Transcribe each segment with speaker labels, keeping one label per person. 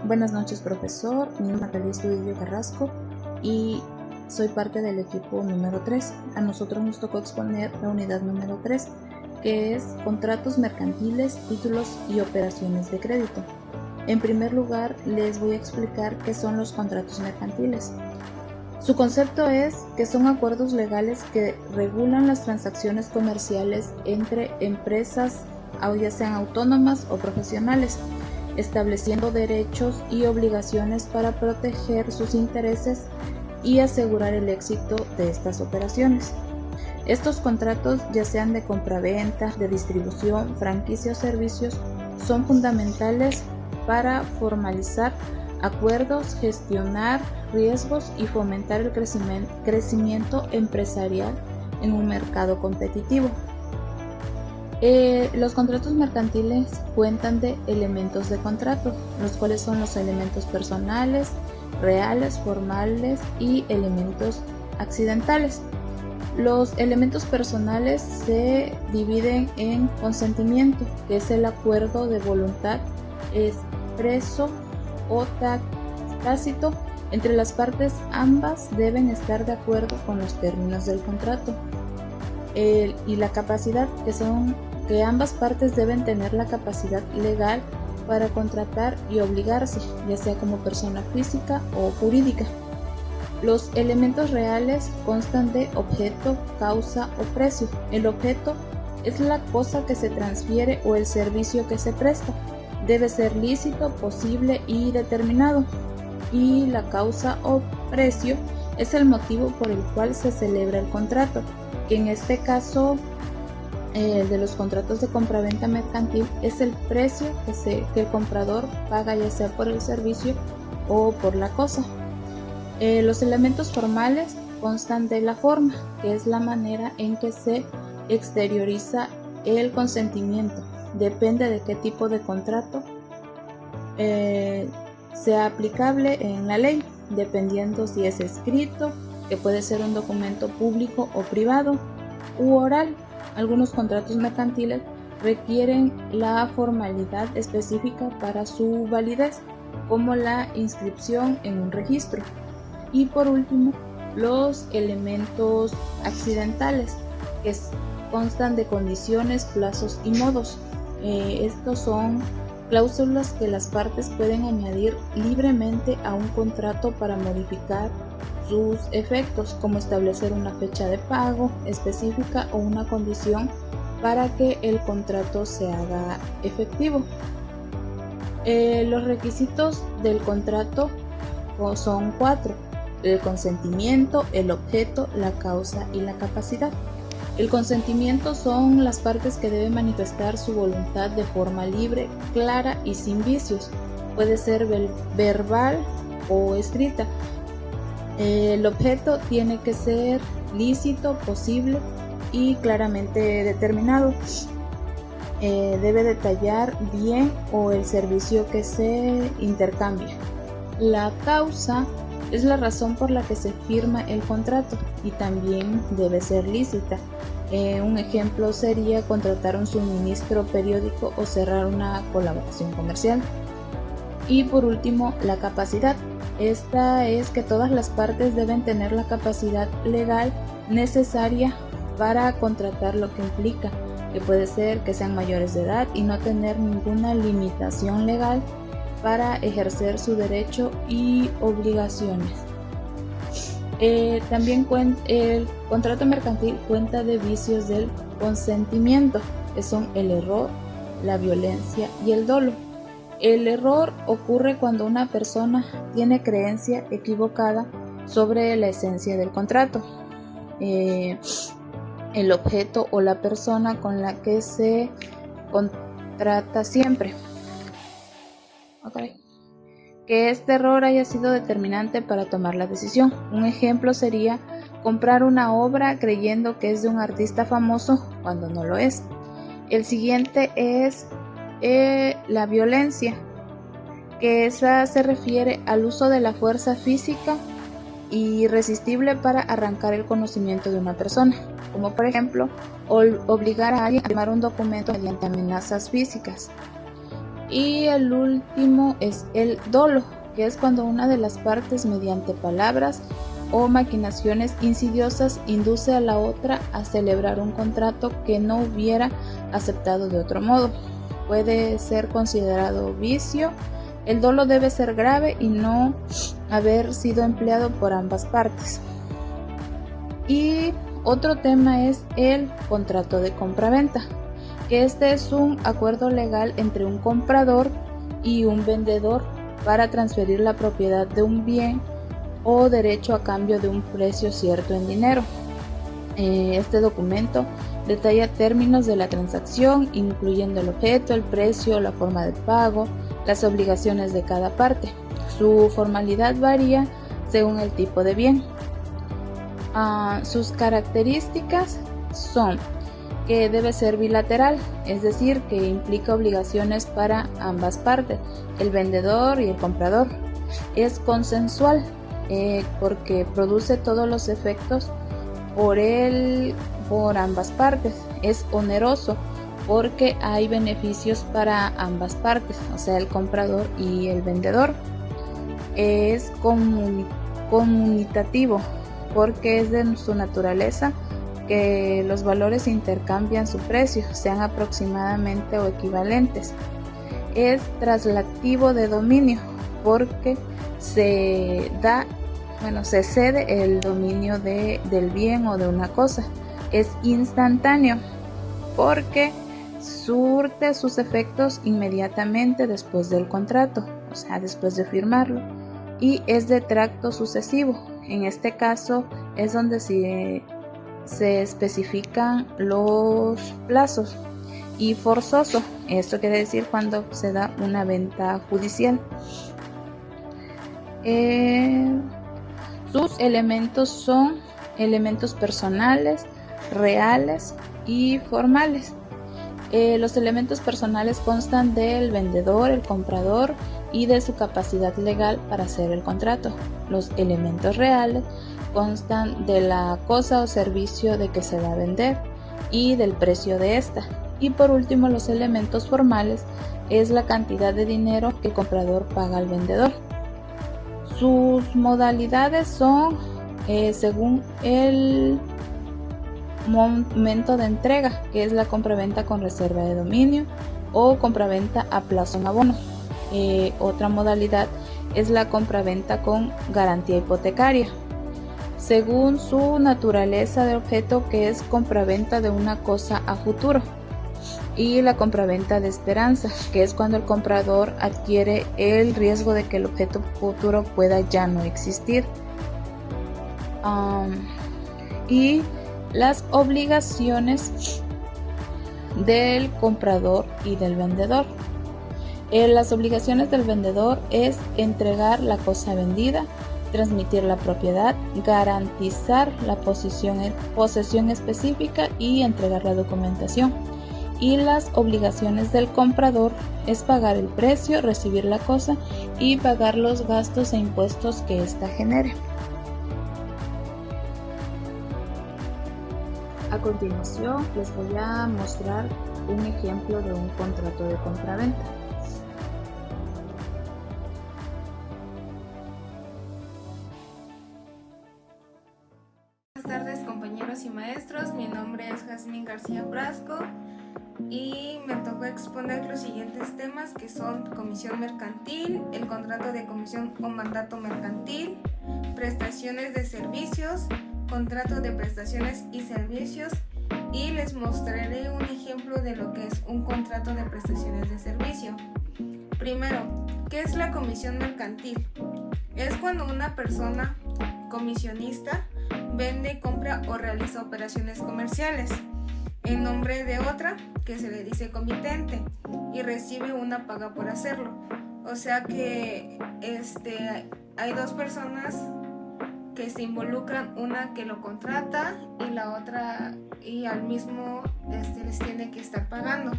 Speaker 1: Buenas noches, profesor. Mi nombre es Natalia Estudillo Carrasco y soy parte del equipo número 3. A nosotros nos tocó exponer la unidad número 3, que es contratos mercantiles, títulos y operaciones de crédito. En primer lugar, les voy a explicar qué son los contratos mercantiles. Su concepto es que son acuerdos legales que regulan las transacciones comerciales entre empresas, ya sean autónomas o profesionales, estableciendo derechos y obligaciones para proteger sus intereses y asegurar el éxito de estas operaciones. Estos contratos, ya sean de compraventa, de distribución, franquicia o servicios, son fundamentales para formalizar acuerdos, gestionar riesgos y fomentar el crecimiento empresarial en un mercado competitivo. Los contratos mercantiles cuentan de elementos de contrato, los cuales son los elementos personales, reales, formales y elementos accidentales. Los elementos personales se dividen en consentimiento, que es el acuerdo de voluntad expreso o tácito entre las partes. Ambas deben estar de acuerdo con los términos del contrato. Y la capacidad, que ambas partes deben tener la capacidad legal para contratar y obligarse, ya sea como persona física o jurídica. Los elementos reales constan de objeto, causa o precio. El objeto es la cosa que se transfiere o el servicio que se presta. Debe ser lícito, posible y determinado. Y la causa o precio es el motivo por el cual se celebra el contrato, que en este caso de los contratos de compraventa mercantil es el precio que el comprador paga, ya sea por el servicio o por la cosa. Los elementos formales constan de la forma, que es la manera en que se exterioriza el consentimiento. Depende de qué tipo de contrato sea aplicable en la ley, dependiendo si es escrito, que puede ser un documento público o privado, u oral. Algunos contratos mercantiles requieren la formalidad específica para su validez, como la inscripción en un registro. Y por último, los elementos accidentales, que constan de condiciones, plazos y modos. Estos son cláusulas que las partes pueden añadir libremente a un contrato para modificar sus efectos, como establecer una fecha de pago específica o una condición para que el contrato se haga efectivo. Los requisitos del contrato son 4: el consentimiento, el objeto, la causa y la capacidad. El consentimiento son las partes que deben manifestar su voluntad de forma libre, clara y sin vicios. Puede ser verbal o escrita. El objeto tiene que ser lícito, posible y claramente determinado. Debe detallar bien o el servicio que se intercambia. La causa es la razón por la que se firma el contrato y también debe ser lícita. Un ejemplo sería contratar un suministro periódico o cerrar una colaboración comercial. Y por último, la capacidad. Esta es que todas las partes deben tener la capacidad legal necesaria para contratar, lo que implica que puede ser que sean mayores de edad y no tener ninguna limitación legal para ejercer su derecho y obligaciones. También el contrato mercantil cuenta de vicios del consentimiento, que son el error, la violencia y el dolo. El error ocurre cuando una persona tiene creencia equivocada sobre la esencia del contrato, el objeto o la persona con la que se contrata siempre. Que este error haya sido determinante para tomar la decisión. Un ejemplo sería comprar una obra creyendo que es de un artista famoso cuando no lo es. El siguiente es la violencia, que esa se refiere al uso de la fuerza física irresistible para arrancar el conocimiento de una persona, como por ejemplo obligar a alguien a firmar un documento mediante amenazas físicas. Y el último es el dolo, que es cuando una de las partes, mediante palabras o maquinaciones insidiosas, induce a la otra a celebrar un contrato que no hubiera aceptado de otro modo. Puede ser considerado vicio. El dolo debe ser grave y no haber sido empleado por ambas partes. Y otro tema es el contrato de compraventa, que este es un acuerdo legal entre un comprador y un vendedor para transferir la propiedad de un bien o derecho a cambio de un precio cierto en dinero. Este documento detalla términos de la transacción, incluyendo el objeto, el precio, la forma de pago, las obligaciones de cada parte. Su formalidad varía según el tipo de bien. Sus características son que debe ser bilateral, es decir, que implica obligaciones para ambas partes, el vendedor y el comprador. Es consensual, porque produce todos los efectos por ambas partes. Es oneroso porque hay beneficios para ambas partes, o sea, el comprador y el vendedor. Es comunitativo porque es de su naturaleza que los valores intercambian su precio, sean aproximadamente o equivalentes. Es traslativo de dominio porque se cede el dominio del bien o de una cosa. Es instantáneo porque surte sus efectos inmediatamente después del contrato, o sea, después de firmarlo. Y es de tracto sucesivo. En este caso es donde se especifican los plazos. Y forzoso, esto quiere decir cuando se da una venta judicial. Sus elementos son elementos personales, reales y formales. Los elementos personales constan del vendedor, el comprador y de su capacidad legal para hacer el contrato. Los elementos reales constan de la cosa o servicio de que se va a vender y del precio de esta. Y por último, los elementos formales es la cantidad de dinero que el comprador paga al vendedor. Sus modalidades son según el momento de entrega, que es la compraventa con reserva de dominio o compraventa a plazo en abono. Otra modalidad es la compraventa con garantía hipotecaria, según su naturaleza de objeto, que es compraventa de una cosa a futuro, y la compraventa de esperanza, que es cuando el comprador adquiere el riesgo de que el objeto futuro pueda ya no existir. Y las obligaciones del comprador y del vendedor. Las obligaciones del vendedor es entregar la cosa vendida, transmitir la propiedad, garantizar la posesión específica y entregar la documentación. Y las obligaciones del comprador es pagar el precio, recibir la cosa y pagar los gastos e impuestos que ésta genere. A continuación les voy a mostrar un ejemplo de un contrato de compraventa.
Speaker 2: Buenas tardes, compañeros y maestros, mi nombre es Jazmín García Brasco y me tocó exponer los siguientes temas, que son comisión mercantil, el contrato de comisión o mandato mercantil, prestaciones de servicios, contrato de prestaciones y servicios, y les mostraré un ejemplo de lo que es un contrato de prestaciones de servicio. Primero, ¿qué es la comisión mercantil? Es cuando una persona comisionista vende, compra o realiza operaciones comerciales en nombre de otra, que se le dice comitente, y recibe una paga por hacerlo. O sea que hay dos personas que se involucran, una que lo contrata y la otra, y al mismo les tiene que estar pagando.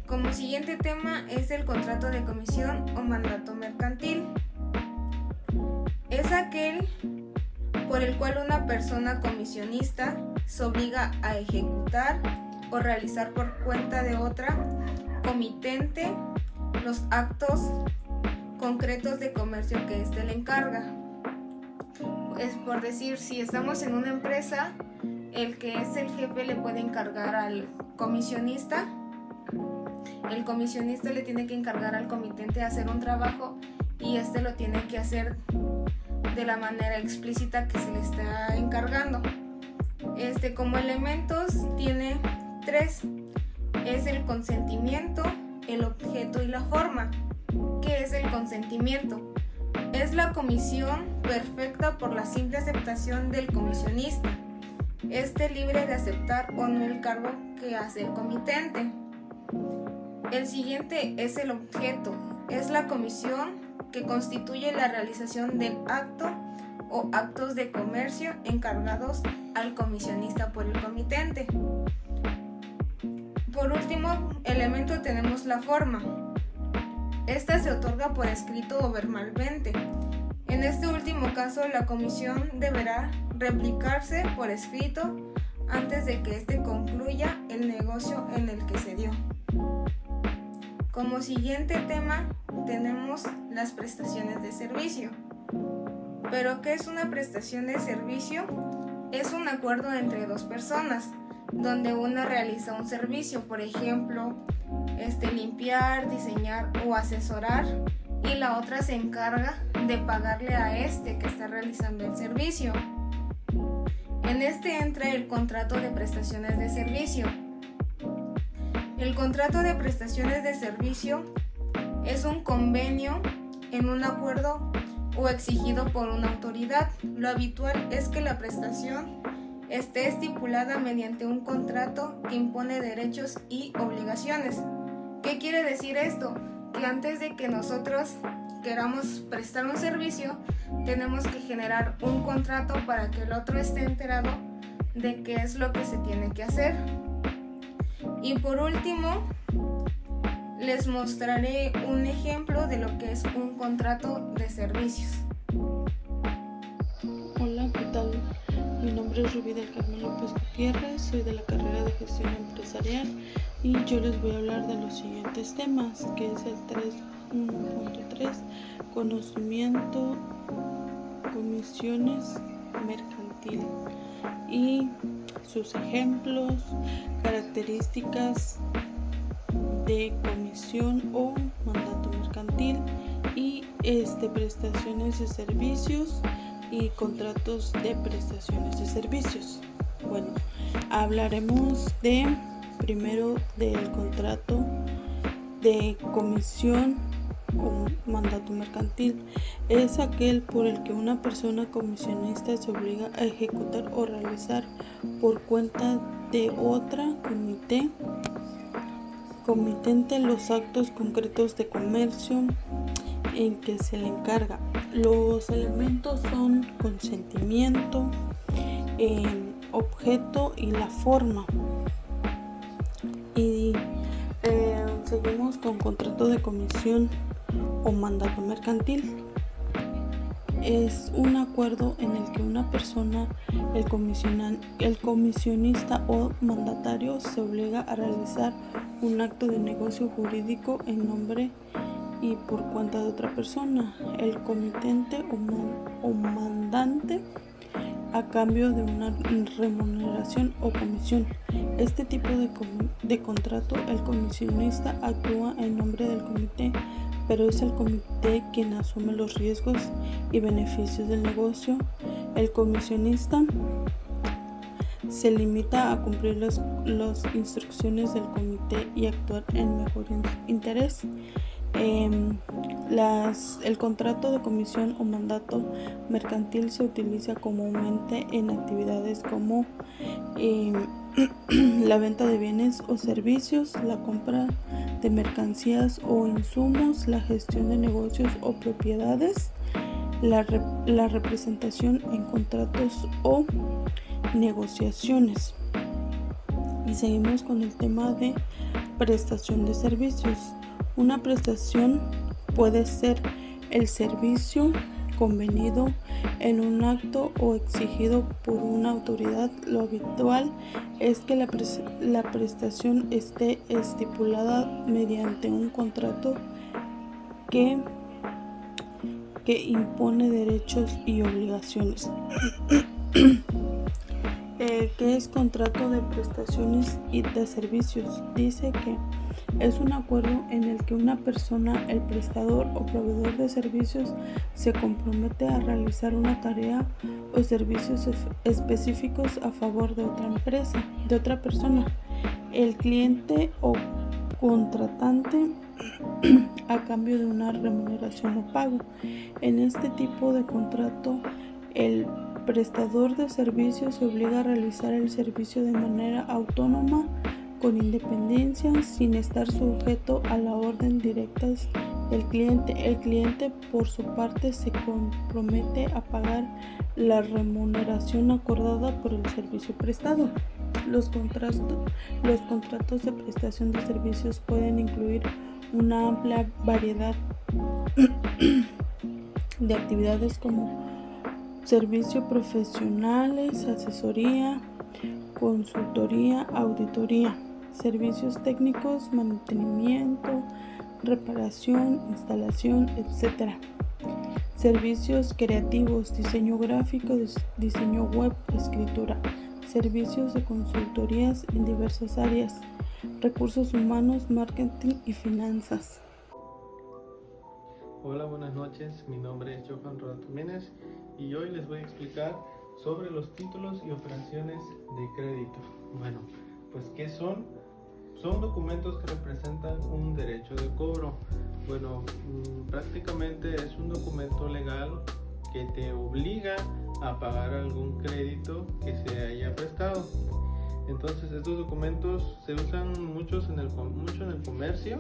Speaker 2: Como siguiente tema es el contrato de comisión o mandato mercantil. Es aquel por el cual una persona comisionista se obliga a ejecutar o realizar por cuenta de otra comitente los actos concretos de comercio que éste le encarga. Es por decir, si estamos en una empresa, el que es el jefe le puede encargar al comisionista. El comisionista le tiene que encargar al comitente hacer un trabajo y este lo tiene que hacer de la manera explícita que se le está encargando. Como elementos tiene 3. Es el consentimiento, el objeto y la forma. ¿Qué es el consentimiento? Es la comisión perfecta por la simple aceptación del comisionista. Libre de aceptar o no el cargo que hace el comitente. El siguiente es el objeto. Es la comisión que constituye la realización del acto o actos de comercio encargados al comisionista por el comitente. Por último elemento tenemos la forma. Esta se otorga por escrito o verbalmente. En este último caso, la comisión deberá replicarse por escrito antes de que éste concluya el negocio en el que se dio. Como siguiente tema tenemos las prestaciones de servicio. ¿Pero qué es una prestación de servicio? Es un acuerdo entre 2 personas, donde una realiza un servicio, por ejemplo, limpiar, diseñar o asesorar, y la otra se encarga de pagarle a que está realizando el servicio. En entra el contrato de prestaciones de servicio. El contrato de prestaciones de servicio es un convenio en un acuerdo o exigido por una autoridad. Lo habitual es que la prestación esté estipulada mediante un contrato que impone derechos y obligaciones. ¿Qué quiere decir esto? Que antes de que nosotros queramos prestar un servicio, tenemos que generar un contrato para que el otro esté enterado de qué es lo que se tiene que hacer. Y por último, les mostraré un ejemplo de lo que es un contrato de servicios.
Speaker 3: Hola, ¿qué tal? Mi nombre es Rubí del Carmen López Gutiérrez, soy de la carrera de Gestión Empresarial y yo les voy a hablar de los siguientes temas, que es el 3.1.3, conocimiento, comisiones mercantil y sus ejemplos, características de comisión o mandato mercantil y prestaciones de servicios y contratos de prestaciones de servicios. Bueno, hablaremos primero del contrato de comisión o mandato mercantil. Es aquel por el que una persona comisionista se obliga a ejecutar o realizar por cuenta de otra comitente los actos concretos de comercio en que se le encarga. Los elementos son consentimiento, objeto y la forma. Y seguimos con contrato de comisión o mandato mercantil. Es un acuerdo en el que una persona, el comisionista o mandatario, se obliga a realizar un acto de negocio jurídico en nombre y por cuenta de otra persona, el comitente o mandante, a cambio de una remuneración o comisión. Este tipo de contrato, el comisionista actúa en nombre del comité, pero es el comité quien asume los riesgos y beneficios del negocio. El comisionista se limita a cumplir las instrucciones del comité y actuar en mejor interés. El contrato de comisión o mandato mercantil se utiliza comúnmente en actividades como la venta de bienes o servicios, la compra de mercancías o insumos, la gestión de negocios o propiedades, la representación en contratos o negociaciones. Y seguimos con el tema de prestación de servicios. Una prestación puede ser el servicio convenido en un acto o exigido por una autoridad. Lo habitual es que la prestación esté estipulada mediante un contrato que impone derechos y obligaciones. ¿Qué es contrato de prestaciones y de servicios? Dice que es un acuerdo en el que una persona, el prestador o proveedor de servicios, se compromete a realizar una tarea o servicios específicos a favor de otra persona, el cliente o contratante, a cambio de una remuneración o pago. En este tipo de contrato, el prestador de servicios se obliga a realizar el servicio de manera autónoma, con independencia, sin estar sujeto a la orden directa del cliente. El cliente, por su parte, se compromete a pagar la remuneración acordada por el servicio prestado. Los contratos de prestación de servicios pueden incluir una amplia variedad de actividades como servicios profesionales, asesoría, consultoría, auditoría, servicios técnicos, mantenimiento, reparación, instalación, etc. Servicios creativos, diseño gráfico, diseño web, escritura, servicios de consultorías en diversas áreas, recursos humanos, marketing y finanzas.
Speaker 4: Hola, buenas noches. Mi nombre es Johan Roda Jiménez y hoy les voy a explicar sobre los títulos y operaciones de crédito. Bueno, pues ¿qué son? Son documentos que representan un derecho de cobro. Bueno, prácticamente es un documento legal que te obliga a pagar algún crédito que se haya prestado. Entonces estos documentos se usan mucho en el comercio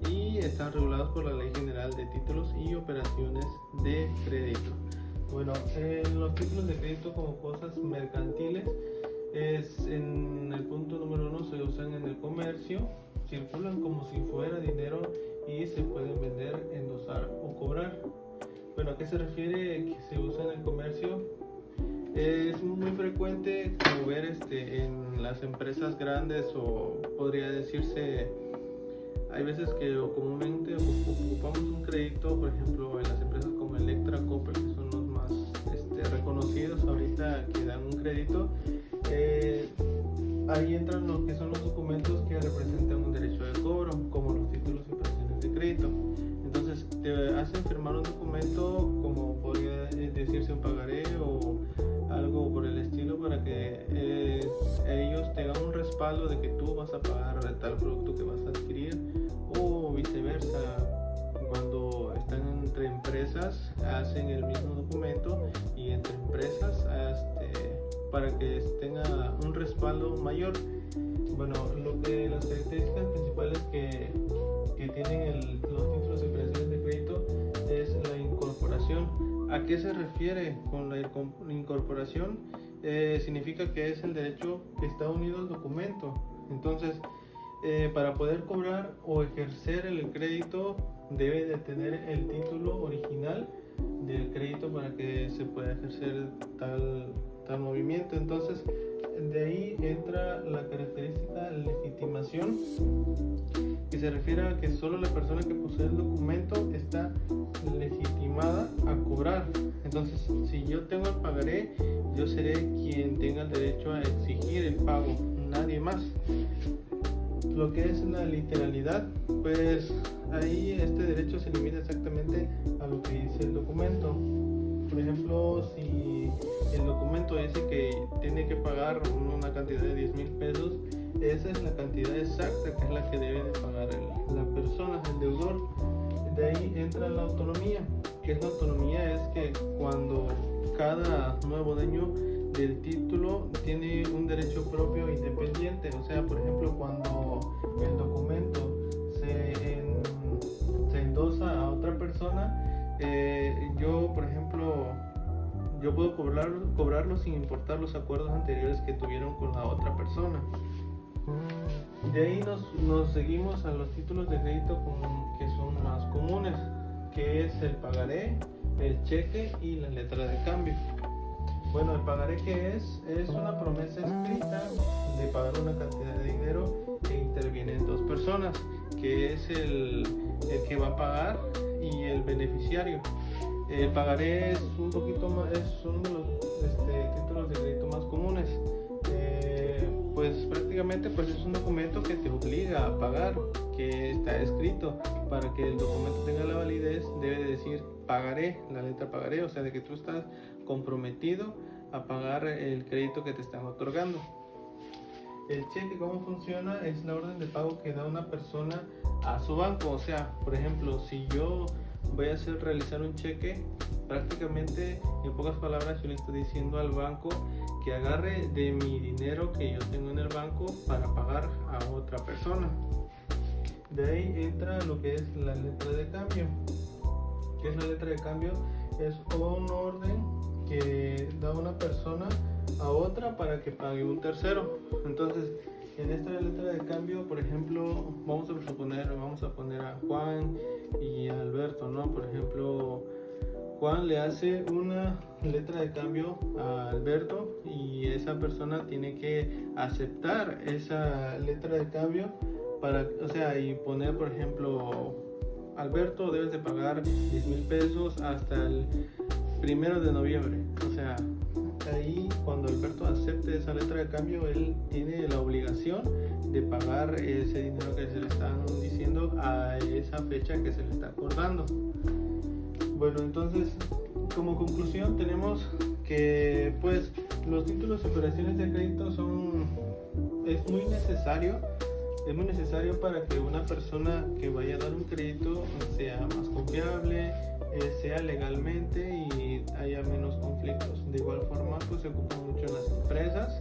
Speaker 4: y están regulados por la Ley General de Títulos y Operaciones de Crédito. Bueno, los títulos de crédito como cosas mercantiles en el punto número 1 se usan en el comercio, circulan como si fuera dinero y se pueden vender, endosar o cobrar. Bueno, ¿a qué se refiere que se usa en el comercio? Es muy frecuente como ver en las empresas grandes, o podría decirse, hay veces que comúnmente ocupamos un crédito, por ejemplo en las empresas como Electra, Coppel, que son los más reconocidos ahorita que dan un crédito. Ahí entran lo que son los documentos que representan un derecho de cobro, como los títulos y operaciones de crédito. Entonces te hacen firmar un documento, como podría decirse un pagaré o algo por el estilo, para que ellos tengan un respaldo de que tú vas a pagar tal producto que vas a adquirir, o viceversa. Cuando están entre empresas hacen el mismo documento, y entre empresas para que tenga un respaldo mayor. Bueno, las características principales que tienen los títulos y operaciones de crédito es la incorporación. ¿A qué se refiere con la incorporación? Significa que es el derecho que está unido al documento. Entonces, para poder cobrar o ejercer el crédito, debe de tener el título original del crédito para que se pueda ejercer tal movimiento. Entonces, de ahí entra la característica de legitimación, que se refiere a que solo la persona que posee el documento está legitimada a cobrar. Entonces, si yo tengo el pagaré, yo seré quien tenga el derecho a exigir el pago, nadie más. Lo que es la literalidad, pues ahí este derecho se limita exactamente a lo que dice el documento. Por ejemplo, si el documento dice que tiene que pagar una cantidad de 10,000 pesos, esa es la cantidad exacta que es la que debe de pagar la persona, el deudor. De ahí entra la autonomía. ¿Qué es la autonomía? Es que cuando cada nuevo dueño del título tiene un derecho propio independiente. O sea, por ejemplo, cuando el documento se endosa a otra persona, yo puedo cobrarlo sin importar los acuerdos anteriores que tuvieron con la otra persona. De ahí nos seguimos a los títulos de crédito que son más comunes, que es el pagaré, el cheque y la letra de cambio. Bueno, el pagaré, ¿qué es? Es una promesa escrita de pagar una cantidad de dinero que intervienen dos personas, que es el que va a pagar y el beneficiario. El pagaré es un poquito más, es uno de los títulos de crédito más comunes. Pues prácticamente pues es un documento que te obliga a pagar, que está escrito. Para que el documento tenga la validez debe de decir pagaré, la letra pagaré, o sea de que tú estás comprometido a pagar el crédito que te están otorgando. El cheque, ¿cómo funciona? Es la orden de pago que da una persona a su banco. O sea, por ejemplo, si yo voy a realizar un cheque, prácticamente en pocas palabras yo le estoy diciendo al banco que agarre de mi dinero que yo tengo en el banco para pagar a otra persona. De ahí entra lo que es la letra de cambio. ¿Qué es la letra de cambio? Es un orden que da una persona a otra para que pague un tercero. Entonces, en esta letra de cambio, por ejemplo, vamos a poner a Juan y a Alberto, ¿no? Por ejemplo, Juan le hace una letra de cambio a Alberto y esa persona tiene que aceptar esa letra de cambio y poner, por ejemplo, Alberto, debes de pagar 10,000 pesos hasta el 1 de noviembre. O sea, ahí cuando Alberto acepte esa letra de cambio, él tiene la obligación de pagar ese dinero que se le están diciendo a esa fecha que se le está acordando. Bueno, entonces, como conclusión tenemos que pues los títulos y operaciones de crédito es muy necesario para que una persona que vaya a dar un crédito sea más confiable, sea legalmente y haya menos conflictos. De igual forma, pues se ocupa mucho en las empresas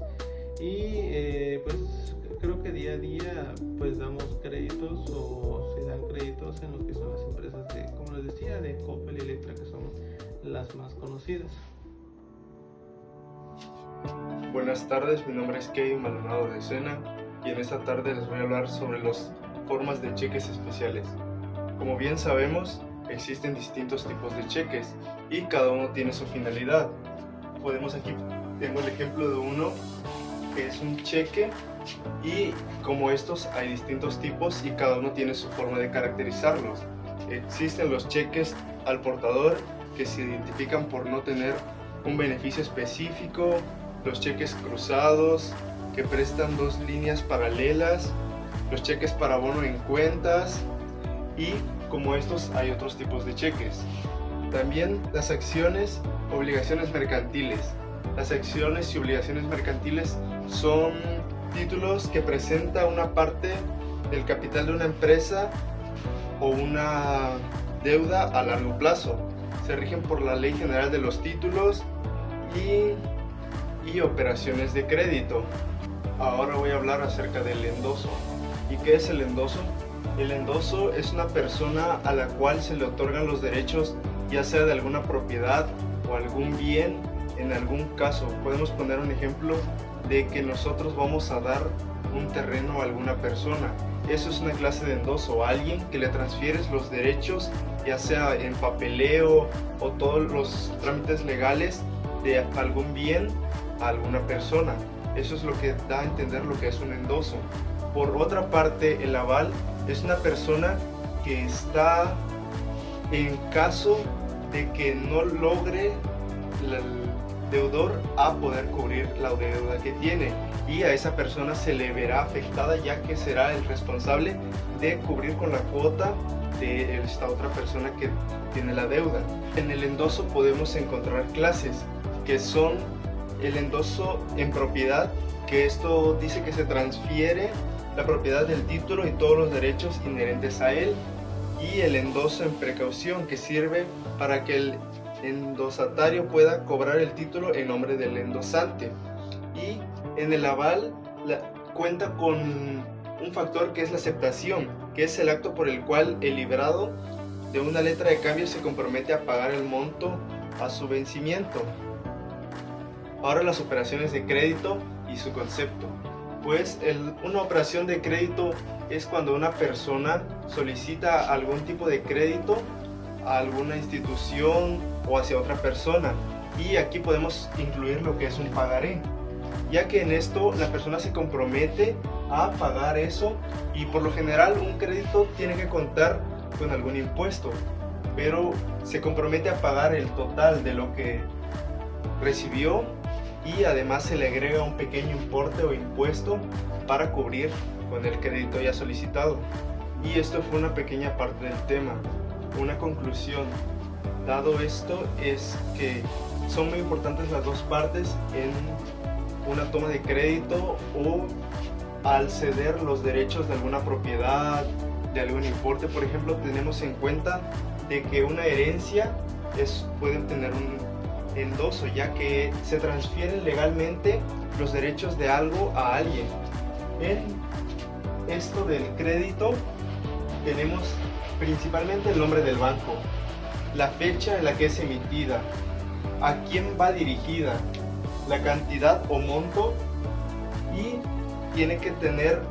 Speaker 4: y pues creo que día a día pues damos créditos o se dan créditos en lo que son las empresas como les decía, de Coppel y Electra, que son las más conocidas.
Speaker 5: Buenas tardes, mi nombre es Kevin Maldonado de Sena y en esta tarde les voy a hablar sobre las formas de cheques especiales. Como bien sabemos, existen distintos tipos de cheques y cada uno tiene su finalidad. Tengo el ejemplo de uno que es un cheque y como estos hay distintos tipos y cada uno tiene su forma de caracterizarlos. Existen los cheques al portador que se identifican por no tener un beneficio específico, los cheques cruzados que prestan dos líneas paralelas, los cheques para abono en cuentas y como estos hay otros tipos de cheques. También las acciones, obligaciones mercantiles. Las acciones y obligaciones mercantiles son títulos que presenta una parte del capital de una empresa o una deuda a largo plazo. Se rigen por la Ley General de los Títulos y operaciones de crédito. Ahora voy a hablar acerca del endoso. ¿Y qué es el endoso? El endoso es una persona a la cual se le otorgan los derechos, ya sea de alguna propiedad o algún bien. En algún caso, podemos poner un ejemplo de que nosotros vamos a dar un terreno a alguna persona. Eso es una clase de endoso, a alguien que le transfieres los derechos, ya sea en papeleo o todos los trámites legales de algún bien a alguna persona. Eso es lo que da a entender lo que es un endoso. Por otra parte, el aval es una persona que está en caso de que no logre el deudor a poder cubrir la deuda que tiene y a esa persona se le verá afectada ya que será el responsable de cubrir con la cuota de esta otra persona que tiene la deuda. En el endoso podemos encontrar clases que son el endoso en propiedad, que esto dice que se transfiere la propiedad del título y todos los derechos inherentes a él, y el endoso en precaución, que sirve para que el endosatario pueda cobrar el título en nombre del endosante. Y en el aval cuenta con un factor que es la aceptación, que es el acto por el cual el librado de una letra de cambio se compromete a pagar el monto a su vencimiento. Ahora las operaciones de crédito y su concepto. Pues una operación de crédito es cuando una persona solicita algún tipo de crédito a alguna institución o hacia otra persona. Y aquí podemos incluir lo que es un pagaré, ya que en esto la persona se compromete a pagar eso, y por lo general un crédito tiene que contar con algún impuesto, pero se compromete a pagar el total de lo que recibió, y además se le agrega un pequeño importe o impuesto para cubrir con el crédito ya solicitado. Y esto fue una pequeña parte del tema. Una conclusión dado esto es que son muy importantes las dos partes en una toma de crédito o al ceder los derechos de alguna propiedad, de algún importe. Por ejemplo, tenemos en cuenta de que una herencia puede tener un endoso, ya que se transfieren legalmente los derechos de algo a alguien. En esto del crédito tenemos principalmente el nombre del banco, la fecha en la que es emitida, a quién va dirigida, la cantidad o monto, y tiene que tener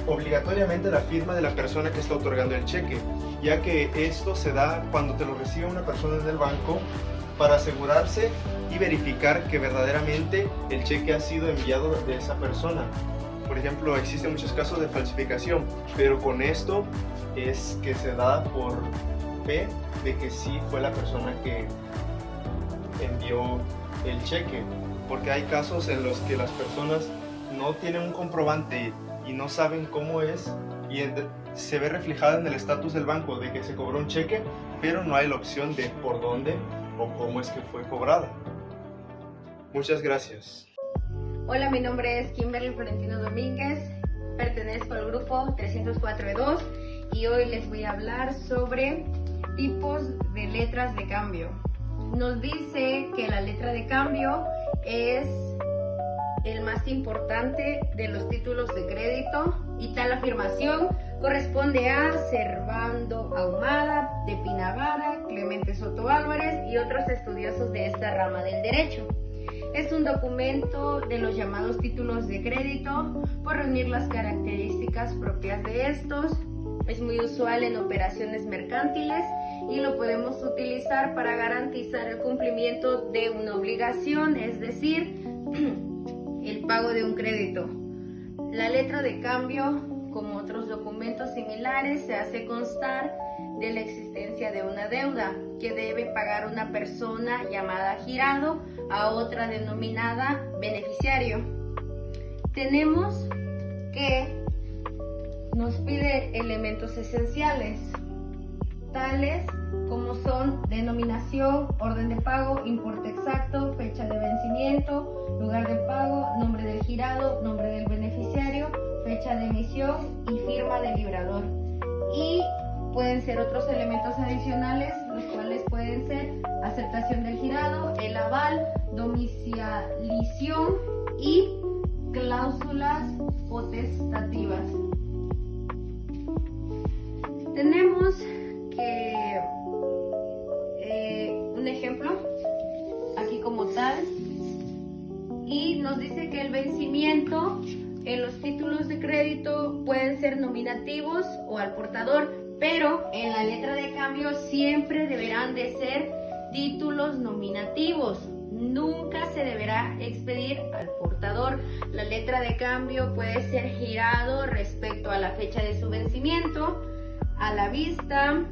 Speaker 5: obligatoriamente la firma de la persona que está otorgando el cheque, ya que esto se da cuando te lo recibe una persona en el banco para asegurarse y verificar que verdaderamente el cheque ha sido enviado de esa persona. Por ejemplo, existen muchos casos de falsificación, pero con esto es que se da por fe de que sí fue la persona que envió el cheque, porque hay casos en los que las personas no tienen un comprobante y no saben cómo es, y se ve reflejado en el estatus del banco de que se cobró un cheque, pero no hay la opción de por dónde o cómo es que fue cobrada. Muchas gracias.
Speaker 6: Hola, mi nombre es Kimberly Florentino Domínguez, pertenezco al grupo 304E2 y hoy les voy a hablar sobre tipos de letras de cambio. Nos dice que la letra de cambio es el más importante de los títulos de crédito, y tal afirmación corresponde a Servando Ahumada de Pinavara, Clemente Soto Álvarez y otros estudiosos de esta rama del derecho. Es un documento de los llamados títulos de crédito por reunir las características propias de estos. Es muy usual en operaciones mercantiles y lo podemos utilizar para garantizar el cumplimiento de una obligación, es decir, el pago de un crédito. La letra de cambio, como otros documentos similares, se hace constar de la existencia de una deuda que debe pagar una persona llamada girado a otra denominada beneficiario. Tenemos que nos pide elementos esenciales, tales como son denominación, orden de pago, importe exacto, fecha de vencimiento, lugar de pago, nombre del girado, nombre del beneficiario, fecha de emisión y firma del librador. Y pueden ser otros elementos adicionales, los cuales pueden ser aceptación del girado, el aval, domiciliación y cláusulas potestativas. Tenemos que un ejemplo aquí como tal, y nos dice que el vencimiento en los títulos de crédito pueden ser nominativos o al portador, pero en la letra de cambio siempre deberán de ser títulos nominativos. Nunca se deberá expedir al portador. La letra de cambio puede ser girado respecto a la fecha de su vencimiento, a la vista,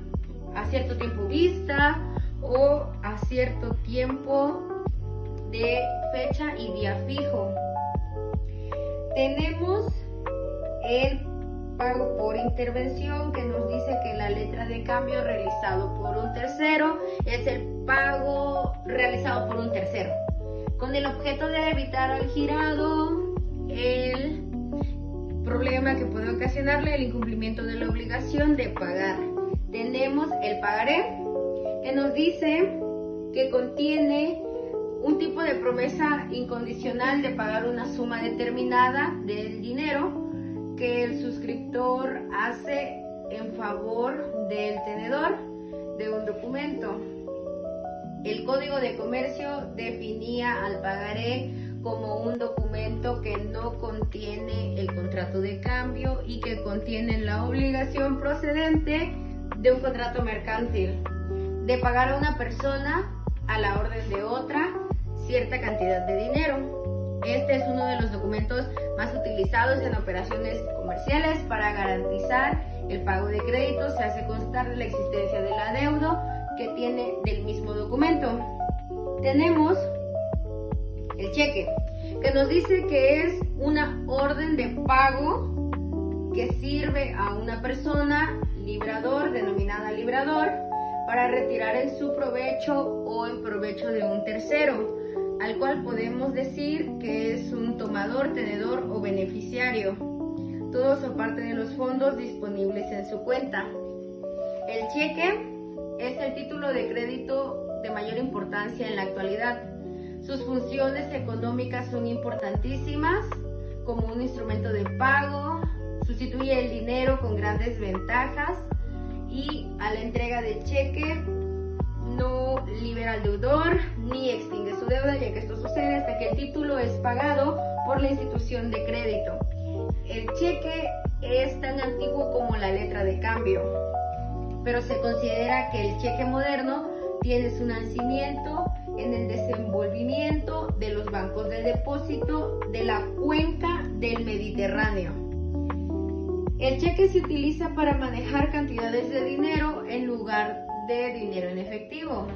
Speaker 6: a cierto tiempo vista o a cierto tiempo de fecha y día fijo. Tenemos el pago por intervención, que nos dice que la letra de cambio realizado por un tercero es el pago realizado por un tercero, con el objeto de evitar al girado el problema que puede ocasionarle el incumplimiento de la obligación de pagar. Tenemos el pagaré, que nos dice que contiene un tipo de promesa incondicional de pagar una suma determinada del dinero que el suscriptor hace en favor del tenedor de un documento. El Código de Comercio definía al pagaré como un documento que no contiene el contrato de cambio y que contiene la obligación procedente de un contrato mercantil. de pagar a una persona a la orden de otra cierta cantidad de dinero. Este es uno de los documentos más utilizados en operaciones comerciales para garantizar el pago de crédito. Se hace constar de la existencia del adeudo que tiene del mismo documento. Tenemos el cheque, que nos dice que es una orden de pago que sirve a una persona librador, denominada librador, para retirar en su provecho o en provecho de un tercero, al cual podemos decir que es un tomador, tenedor o beneficiario. Todos son parte de los fondos disponibles en su cuenta. El cheque es el título de crédito de mayor importancia en la actualidad. Sus funciones económicas son importantísimas, como un instrumento de pago, sustituye el dinero con grandes ventajas y a la entrega de cheque no libera al deudor ni extingue su deuda, ya que esto sucede hasta que el título es pagado por la institución de crédito. El cheque es tan antiguo como la letra de cambio, pero se considera que el cheque moderno tiene su nacimiento en el desenvolvimiento de los bancos de depósito de la cuenca del Mediterráneo. El cheque se utiliza para manejar cantidades de dinero en lugar de dinero en efectivo.